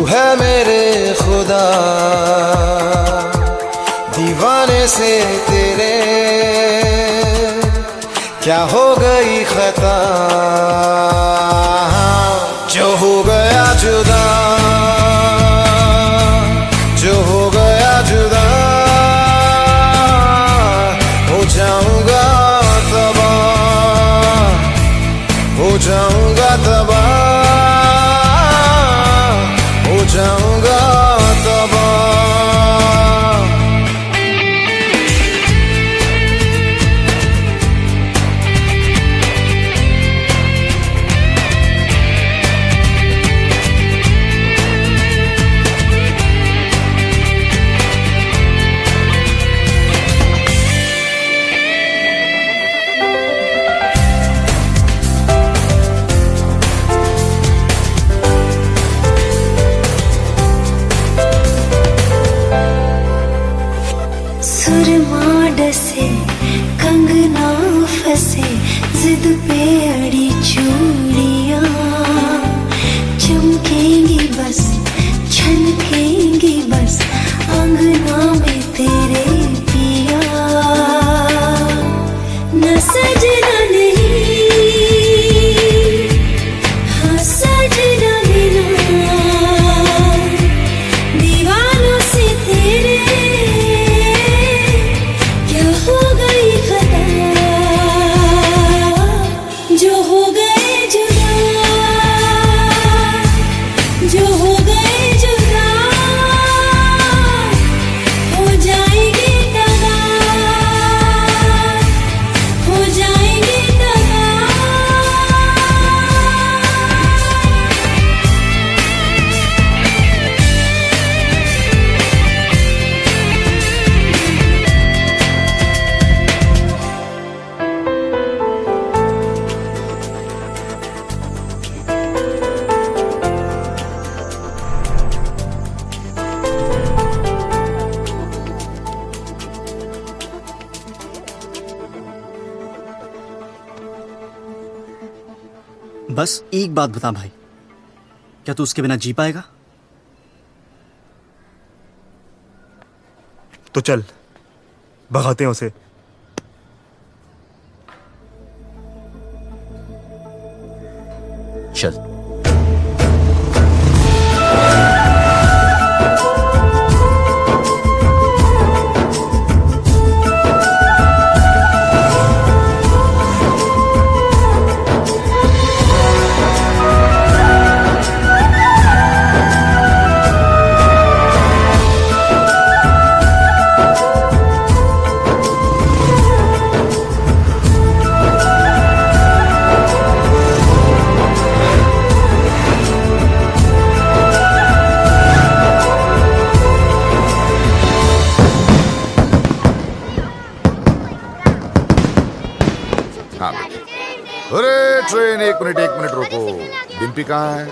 है मेरे खुदा दीवाने से तेरे क्या हो गई खता जो हो गया जुदा जो हो गया जुदा हो जाऊंगा तबाह हो जाऊंगा तबाह हो जाऊंगा तबाह सुरमा डसे कंगना फंसे जिद पे अड़ी चूड़ियां चमकेंगी बस छलकेंगी बस अंगना में तेरे पिया न सजना नहीं हाँ सजना बिना दीवानों से तेरे जो हो गए जुदा जो हो गए जुदा हो जाएंगे तबाह हो जाएंगे तबाह बस एक बात बता भाई, क्या तू उसके बिना जी पाएगा? तो चल भगाते हैं उसे। चल। हाँ अरे ट्रेन एक मिनट रुको। डिम्पी कहाँ है?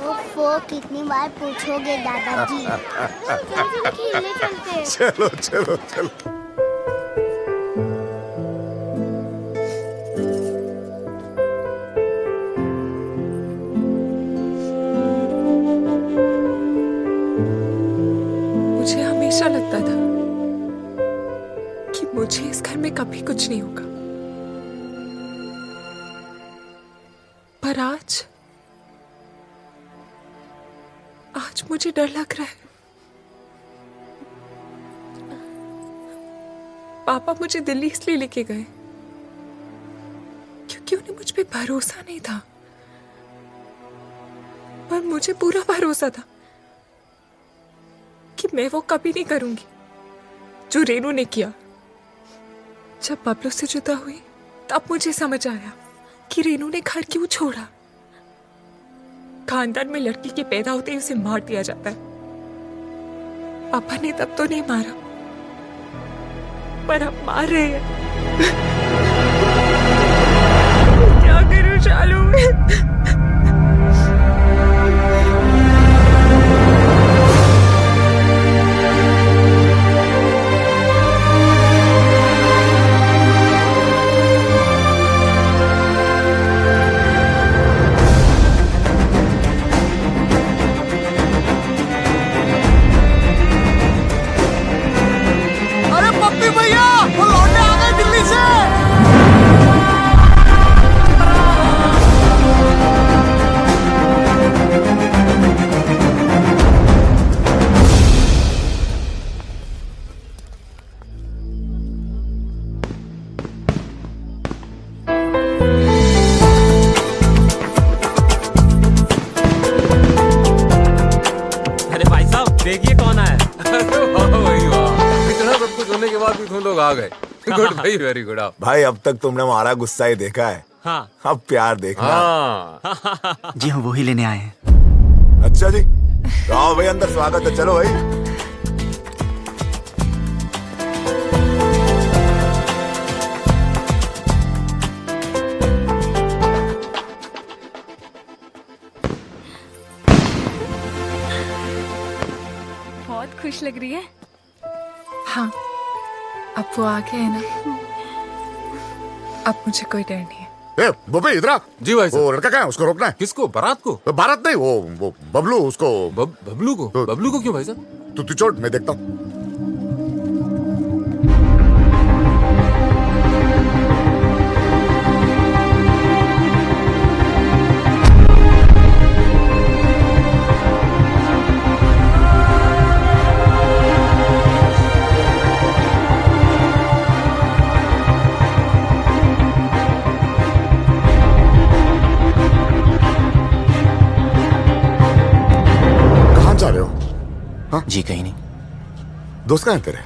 ओफो कितनी बार पूछोगे दादाजी। चलो चलो चलो। मुझे हमेशा लगता था कि मुझे इस घर में कभी कुछ नहीं होगा, पर आज मुझे डर लग रहा है। पापा मुझे दिल्ली इसलिए लेके गए क्योंकि उन्हें मुझ पे भरोसा नहीं था, पर मुझे पूरा भरोसा था कि मैं वो कभी नहीं करूंगी जो रेनू ने किया। जब बबलू से जुदा हुई तब मुझे समझ आया कि रेनू ने घर क्यों छोड़ा। खानदान में लड़की के पैदा होते ही उसे मार दिया जाता है। पापा ने तब तो नहीं मारा, पर अब मार रहे हैं। क्या करूं शालू? देखिए कौन आया। वही वाह, इतना सब कुछ होने के बाद भी तुम लोग आ गए। गुड भाई, वेरी गुड। आप भाई अब तक तुमने हमारा गुस्सा ही देखा है, हाँ अब प्यार देखना। हाँ जी हम वही लेने आए हैं। अच्छा जी, तो आओ भाई अंदर, स्वागत है। चलो भाई। बहुत खुश लग रही है। हाँ, अब वो आ गए है ना, अब मुझे कोई डर नहीं है। ए, बब्बी इधर आ। जी भाई साहब। वो लड़का कहाँ है? उसको रोकना है। किसको? बारात को? भारत नहीं, वो बबलू, उसको। बबलू को? तो- बबलू को क्यों भाई साहब? तू चोट, मैं देखता हूँ। जी कहीं नहीं। दोस्त कहाँ है तेरे?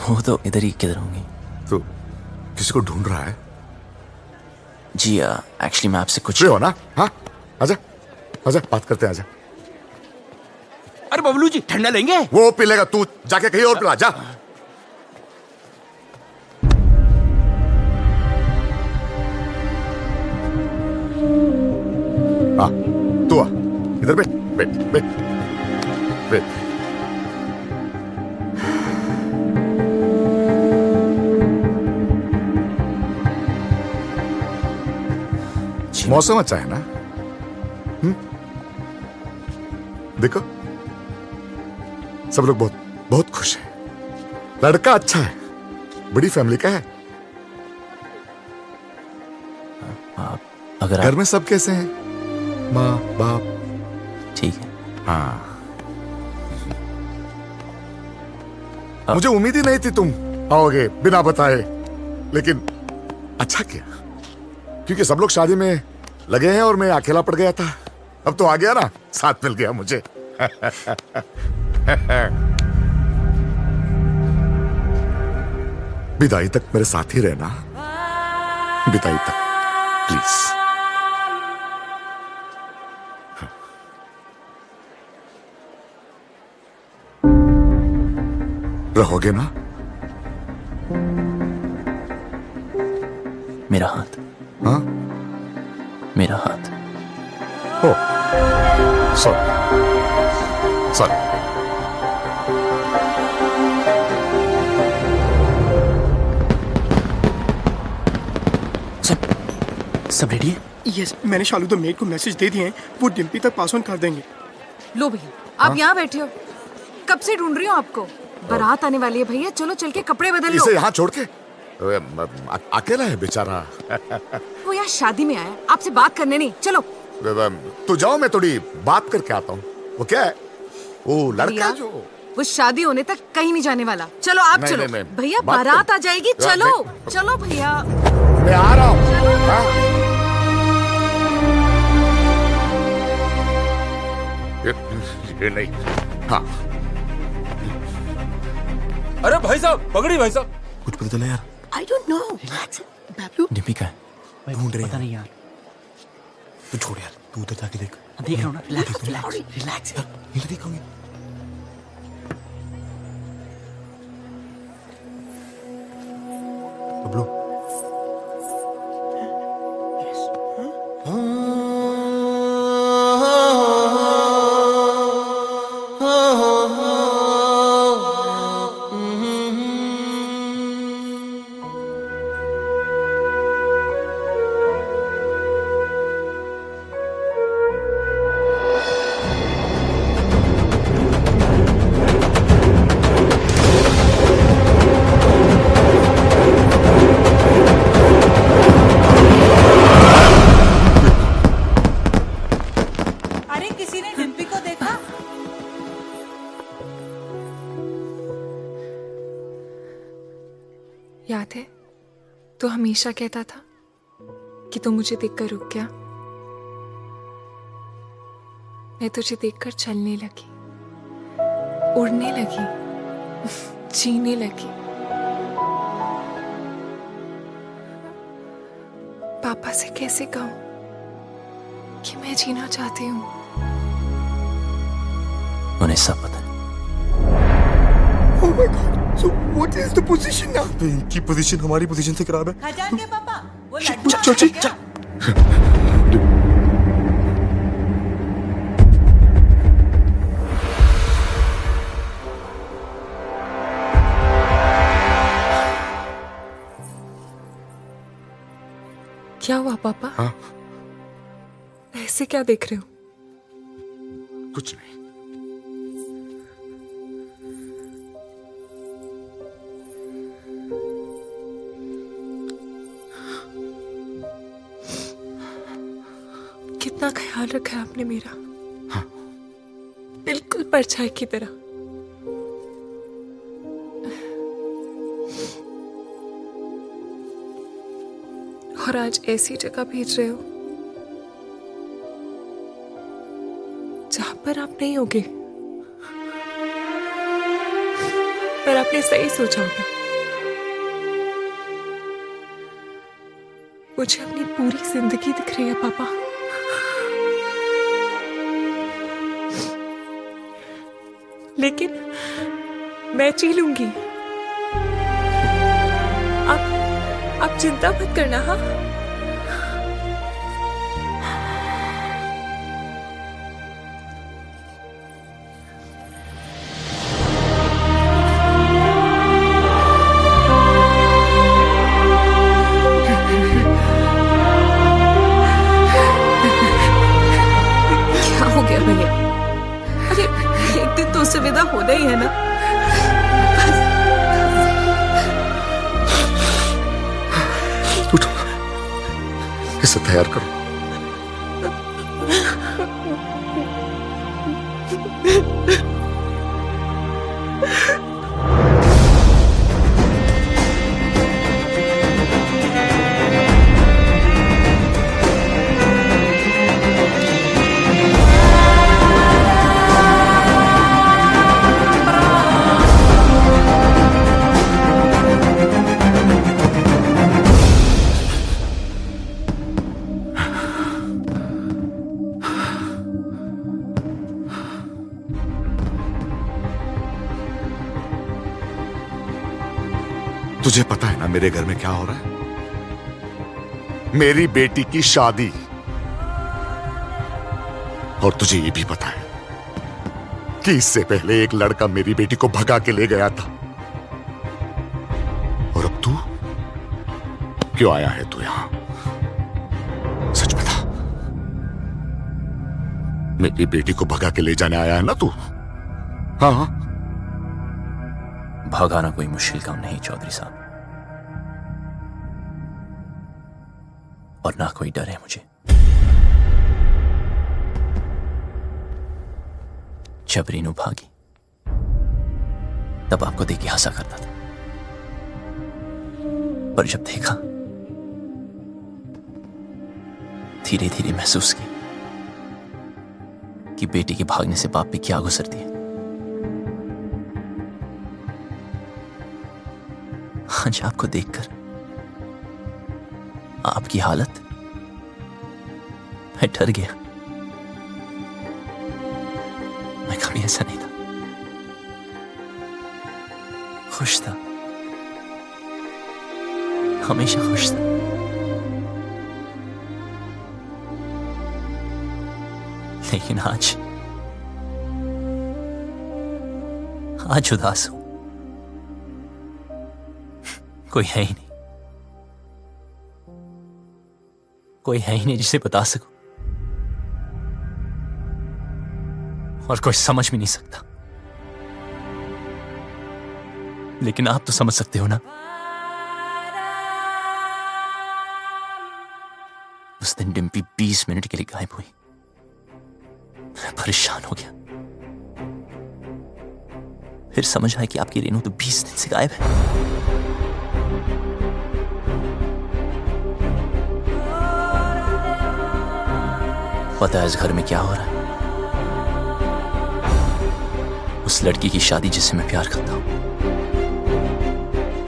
वो तो इधर ही किधर होंगे। तू किसी को ढूंढ रहा है? जी एक्चुअली मैं आपसे कुछ। फ्री हो ना? हाँ, आजा आजा, बात करते हैं, आजा। अरे बबलू जी ठंडा लेंगे? वो पी लेगा, तू जाके कहीं और पिला जा। हाँ, तू आ इधर, बैठ बैठ बैठ बैठ। मौसम अच्छा है ना? देखो सब लोग बहुत बहुत खुश हैं। लड़का अच्छा है, बड़ी फैमिली का है। अगर घर में सब कैसे हैं? माँ बाप? ठीक है। हाँ, मुझे उम्मीद ही नहीं थी तुम आओगे बिना बताए, लेकिन अच्छा किया, क्योंकि सब लोग शादी में लगे हैं और मैं अकेला पड़ गया था। अब तो आ गया ना, साथ मिल गया मुझे। विदाई तक मेरे साथ ही रहना, विदाई तक प्लीज। रहोगे ना? मेरा हाथ। हाँ, मेरा हाथ। ओ सॉरी सॉरी। सब रेडी है? यस, मैंने शालू द मेड को मैसेज दे दिए हैं, वो डिम्पी तक पास ऑन कर देंगे। लो भैया, आप यहाँ बैठे हो, कब से ढूंढ रही हूँ आपको। बारात आने वाली है भैया, चलो चल के कपड़े बदल लो। इसे यहाँ छोड़ के? अकेला है बेचारा। वो यहाँ शादी में आया, आपसे बात करने नहीं। चलो तो जाओ, मैं थोड़ी बात करके आता हूँ। वो क्या है? वो लड़का जो वो शादी होने तक कहीं नहीं जाने वाला। चलो आप नहीं, चलो नहीं, भैया, बात बारात कर- आ जाएगी। चलो चलो भैया, मैं आ रहा हूँ। हाँ? ये नहीं। हाँ, अरे भाई साहब, पकड़ी भाई साहब। कुछ पता चला यार? I don't know. Bablu Dimpi का है? ढूंढ रहे पता हैं। नहीं यार। तू छोड़ यार, तू उधर जाके देख। देख रहा हूँ ना, रिलैक्स रिलैक्स रिलैक्स। इधर देखोगे? बबलू, अरे किसी ने डिम्पी को देखा? याद है, तो हमेशा कहता था कि तू मुझे देखकर रुक गया। मैं तुझे देखकर चलने लगी। उड़ने लगी, जीने लगी। पापा से कैसे कहूं कि मैं जीना चाहती हूँ? उन्हें सब पता है। Oh my God. So what is the position now? इनकी पोजीशन हमारी पोजीशन से खराब है। खजान के पापा वो चाची क्या हुआ पापा? हाँ? ऐसे क्या देख रहे हो? कुछ नहीं। कितना ख्याल रखा है आपने मेरा। हाँ। बिल्कुल परछाई की तरह। और आज ऐसी जगह भेज रहे हो जहां पर आप नहीं होगे। पर आपने सही सोचा होगा। मुझे अपनी पूरी जिंदगी दिख रही है पापा। लेकिन मैं जी लूंगी। आप चिंता मत करना। हाँ, क्या हो गया भैया? अरे एक दिन तो उससे विदा होना ही है ना। उठो, इसे तैयार करो। तुझे पता है ना मेरे घर में क्या हो रहा है? मेरी बेटी की शादी। और तुझे ये भी पता है कि इससे पहले एक लड़का मेरी बेटी को भगा के ले गया था। और अब तू क्यों आया है तू यहां? सच बता, मेरी बेटी को भगा के ले जाने आया है ना तू? हाँ। भगाना कोई मुश्किल काम नहीं चौधरी साहब, और ना कोई डर है मुझे। जब रीनू भागी तब आपको देख के हंसा करता था, पर जब देखा धीरे धीरे महसूस की कि बेटी के भागने से बाप पे क्या गुजरती है। आज आपको देखकर आपकी हालत, मैं डर गया। मैं कभी ऐसा नहीं था, खुश था, हमेशा खुश था। लेकिन आज उदास हूं। कोई है ही नहीं, कोई है ही नहीं जिसे बता सकूं, और कोई समझ भी नहीं सकता। लेकिन आप तो समझ सकते हो ना। उस दिन डिम्पी 20 मिनट के लिए गायब हुई। मैं परेशान हो गया। फिर समझ आया कि आपकी रेनू तो 20 दिन से गायब है। पता है इस घर में क्या हो रहा है? उस लड़की की शादी जिससे मैं प्यार करता हूं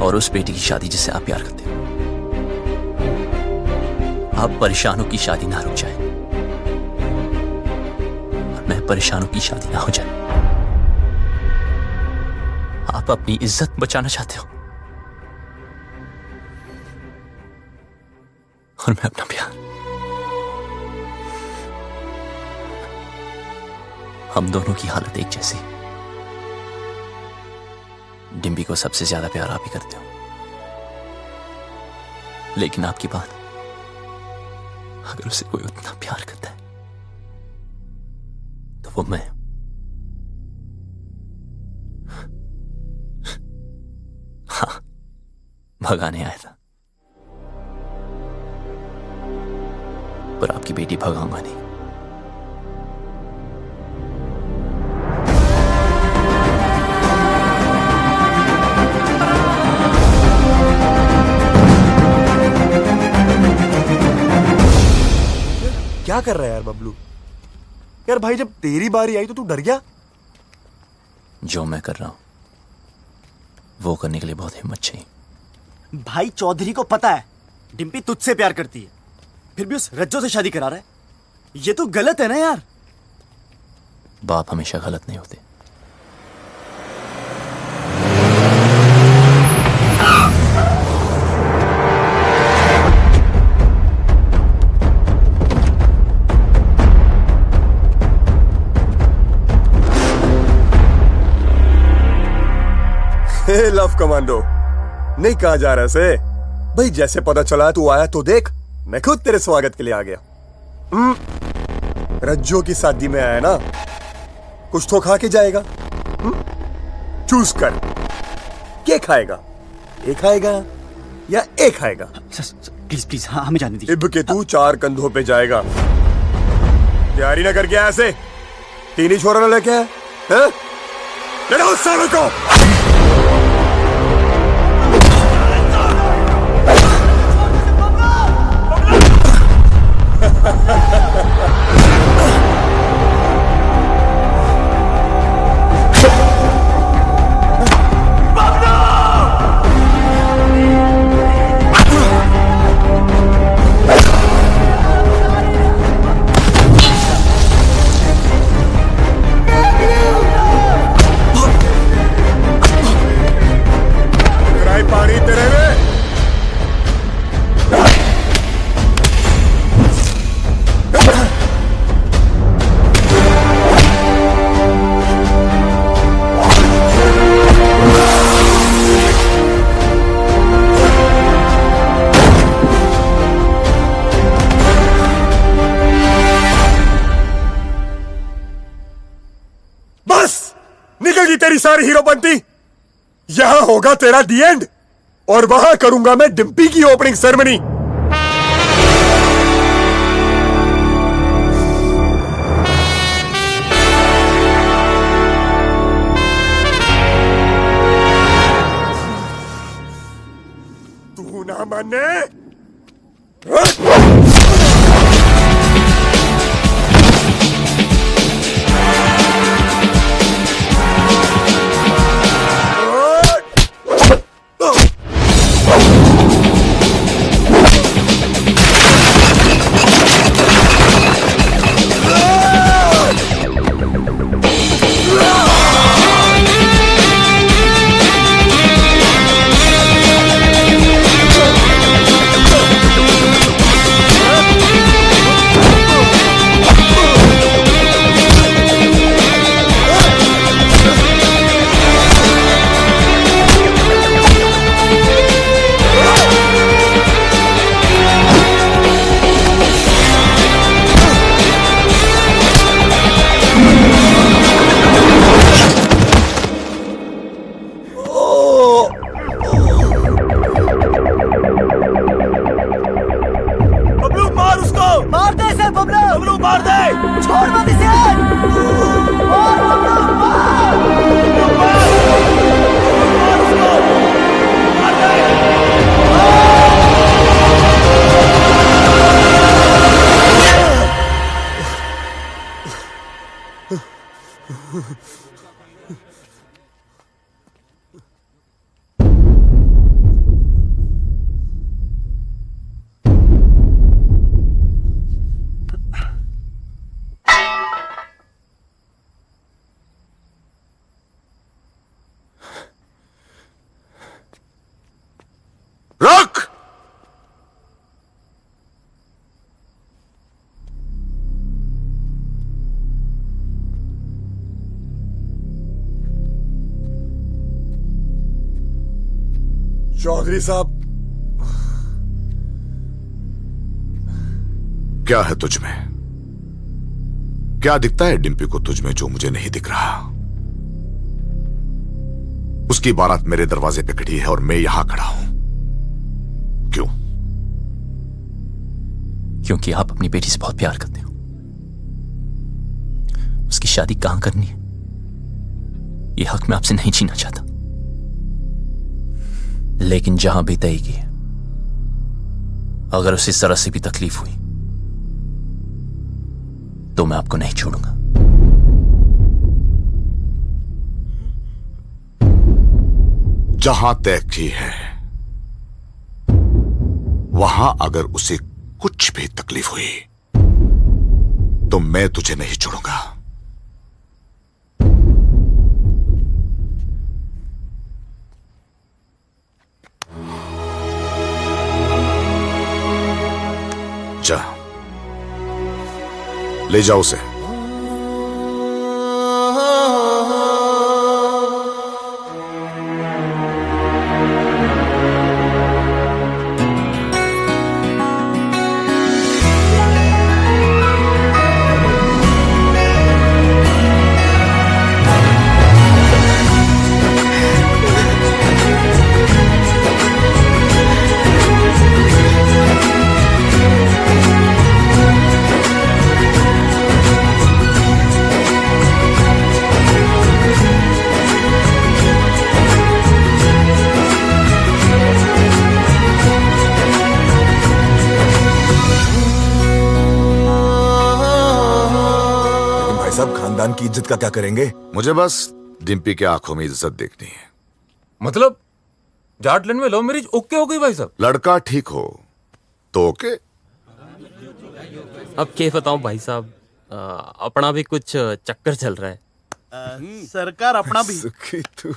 और उस बेटी की शादी जिससे आप प्यार करते हो। आप परेशानों की शादी ना रुक जाए और मैं परेशानों की शादी ना हो जाए। आप अपनी इज्जत बचाना चाहते हो और मैं अपना प्यार। हम दोनों की हालत एक जैसी। डिम्पी को सबसे ज्यादा प्यार आप ही करते हो, लेकिन आपकी बात, अगर उसे कोई उतना प्यार करता है तो वो मैं। हाँ, भगाने आया था, पर आपकी बेटी भगाऊंगा नहीं। क्या कर रहा है यार बबलू? यार भाई, जब तेरी बारी आई तो तू डर गया? जो मैं कर रहा हूं वो करने के लिए बहुत हिम्मत चाहिए। भाई चौधरी को पता है डिम्पी तुझसे प्यार करती है, फिर भी उस रज्जो से शादी करा रहा है। ये तो गलत है ना यार। बाप हमेशा गलत नहीं होते। लव कमांडो नहीं कहा जा रहा से भाई। जैसे पता चला तू आया तो देख, मैं खुद तेरे स्वागत के लिए आ गया। रज्जो की शादी में आया ना, कुछ तो खा के जाएगा। चूज कर, क्या खाएगा? एक खाएगा या एक खाएगा? प्लीज प्लीज, हाँ हमें जाने दीजिए। इब के तू 4 कंधों पे जाएगा। तैयारी ना करके आया ऐसे 3 ही छोरा ना लेके आया है? लड़ो उस सालों को। पानी तेरे में। बस निकल गई तेरी सारी हीरोपंती। यहां होगा तेरा दी एंड, और वहां करूंगा मैं डिम्पी की ओपनिंग सेरेमनी। तू ना माने? चौधरी साहब, क्या है तुझ में? क्या दिखता है डिम्पी को तुझ में जो मुझे नहीं दिख रहा? उसकी बारात मेरे दरवाजे पे खड़ी है और मैं यहां खड़ा हूं। क्यों? क्योंकि आप अपनी बेटी से बहुत प्यार करते हो। उसकी शादी कहां करनी है यह हक मैं आपसे नहीं छीनना चाहता, लेकिन जहां भी तय की है, अगर उसे जरा से भी तकलीफ हुई तो मैं आपको नहीं छोड़ूंगा। जहां तय की है वहां अगर उसे कुछ भी तकलीफ हुई तो मैं तुझे नहीं छोड़ूंगा। जा, ले जाओ उसे। सब खानदान की इज्जत का क्या करेंगे? मुझे बस डिम्पी के आंखों में इज्जत देखनी है। मतलब जाटलैंड में लव मैरिज ओके हो गई भाई साहब? लड़का ठीक हो तो ओके। अब क्या बताऊं भाई साहब, अपना भी कुछ चक्कर चल रहा है। सरकार अपना भी। सुखी तू।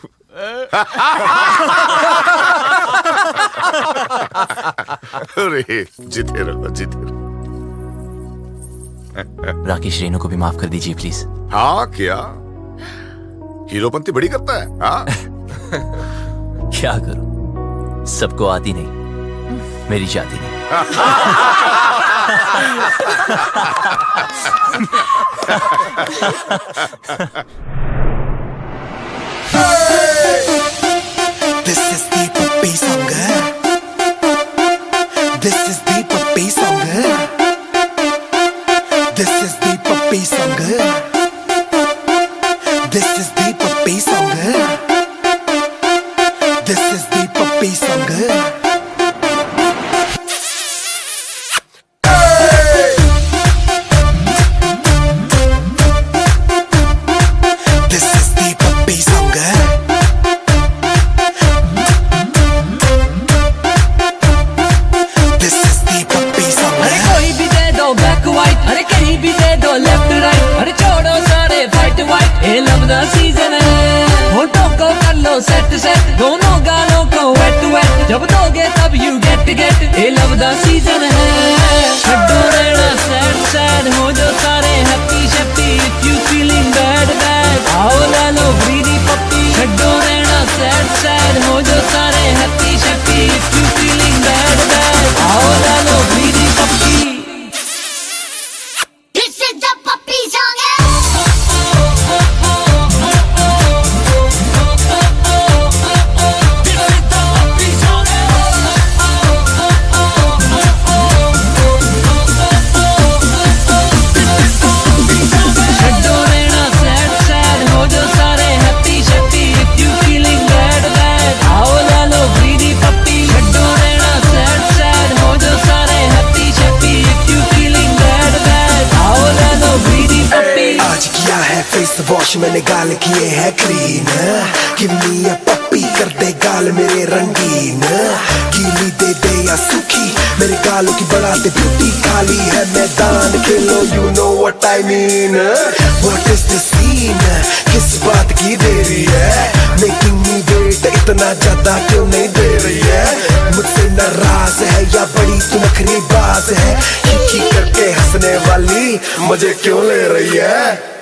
अरे जीते रहो, जीते रहो। राकेश, रेनू को भी माफ कर दीजिए प्लीज। हाँ, क्या हीरोपंती बड़ी करता है? हाँ? क्या करूं, सबको आती नहीं, मेरी जाती नहीं। This is the puppy song. This is the puppy song. This is the puppy song. This is the puppy song. This is the puppy song. This is the puppy song. This is the puppy song. अरे कोई भी दे दो black white, अरे कहीं भी दे दो left right, अरे छोड़ो सारे fight white, ये love का season है। होठों को कर लो set set, दोनों गालों को wet wet, जब दोगे तब you get ये love का season है। छड्डो रहना sad sad, हो जो सारे happy happy, if you feeling bad bad, आओ ले लो greedy puppy। छड्डो रहना sad sad, हो जो सारे happy happy, if you feeling bad bad, आओ ले लो greedy puppy। This is the puppy song. छड्डो रहना sad sad, हो जो सारे happy happy, if you feeling bad bad, आओ ले लो greedy puppy। छड्डो रहना sad sad, हो जो सारे happy happy, if you feeling bad bad, आओ ले लो greedy puppy। आज किया है फेस वॉश मैंने, गाल किए है clean. Give me a puppy, कर दे गाल मेरे रंगीन। गीली दे दे या सूखी, मेरे गालों की बढ़ा दे ब्यूटी। खाली है मैदान, खेलो you know what I mean। What is the scene, किस बात की देरी है? Making me wait, इतना ज्यादा क्यों नहीं दे रही है? मुझसे नाराज है या बड़ी तू नखरी बाज है? खी खी करके हंसने वाली मुझे क्यों ले रही है?